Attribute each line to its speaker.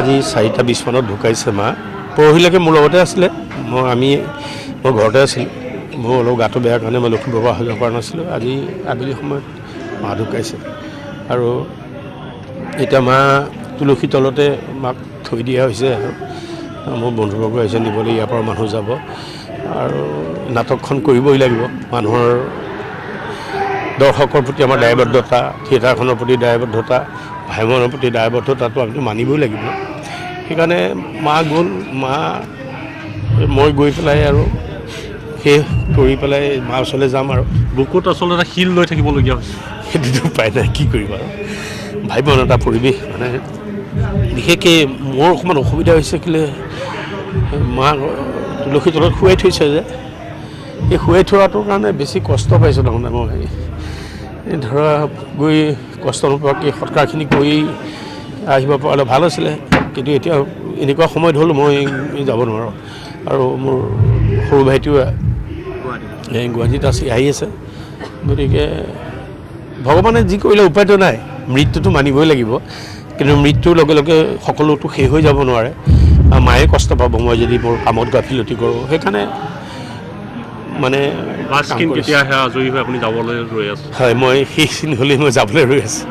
Speaker 1: আজি 4:20 মানত ঢুকাইছে মা। পৰহিলৈকে মোৰ লগতে আছিলে, মই ঘৰতে আছিলোঁ। মোৰ অলপ গাটো বেয়া কাৰণে মই লখিমপুৰৰ পৰা অহা যোৱা কৰা নাছিলোঁ। আজি আবেলি সময়ত মা ঢুকাইছে আৰু এতিয়া মা তুলসী তলতে মাক থৈ দিয়া হৈছে আৰু মোৰ বন্ধুবৰ্গ আহিছে নিবলৈ, ইয়াৰ পৰা মানুহ যাব আৰু নাটকখন কৰিবই লাগিব। মানুহৰ দৰ্শকৰ প্ৰতি আমাৰ দায়বদ্ধতা, থিয়েটাৰখনৰ প্ৰতি দায়বদ্ধতা, ভাইমনৰ প্ৰতি দায়বদ্ধতাটো আমি মানিবই লাগিব। সেইকাৰণে মা গ'ল, মই গৈ পেলাই আৰু শেষ কৰি পেলাই মাৰ ওচৰলৈ যাম আৰু
Speaker 2: বুকুত আচলতে শিল লৈ থাকিবলগীয়া হৈছে।
Speaker 1: সেইটোতো উপায় নাই, কি কৰিম আৰু ভাইমন এটা পৰিৱেশ। মানে বিশেষকৈ মোৰ অকণমান অসুবিধা হৈছে কেলৈ মাক তুলসী তলত শুৱাই থৈছে যে, এই শুৱাই থোৱাটোৰ কাৰণে বেছি কষ্ট পাইছোঁ। তাৰমানে মই ধৰা গৈ কষ্ট নোপোৱাকৈ সৎকাৰখিনি কৰি আহিব পৰালে ভাল আছিলে, কিন্তু এতিয়া এনেকুৱা সময়ত হ'ল মই যাব নোৱাৰোঁ। আৰু মোৰ সৰু ভাইটিও গুৱাহাটীত আহি আছে, গতিকে ভগৱানে যি কৰিলে উপায়টো নাই। মৃত্যুটো মানিবই লাগিব, কিন্তু মৃত্যুৰ লগে লগে সকলোতো শেষ হৈ যাব নোৱাৰে। মায়ে কষ্ট পাব মই যদি মোৰ কামত গাফিলতি কৰোঁ। সেইকাৰণে মানে
Speaker 2: কেতিয়া আহে আজৰি হৈ আপুনি যাবলৈ ৰৈ আছে?
Speaker 1: হয়, মই সেইখিনি হ'লেই মই যাবলৈ ৰৈ আছোঁ।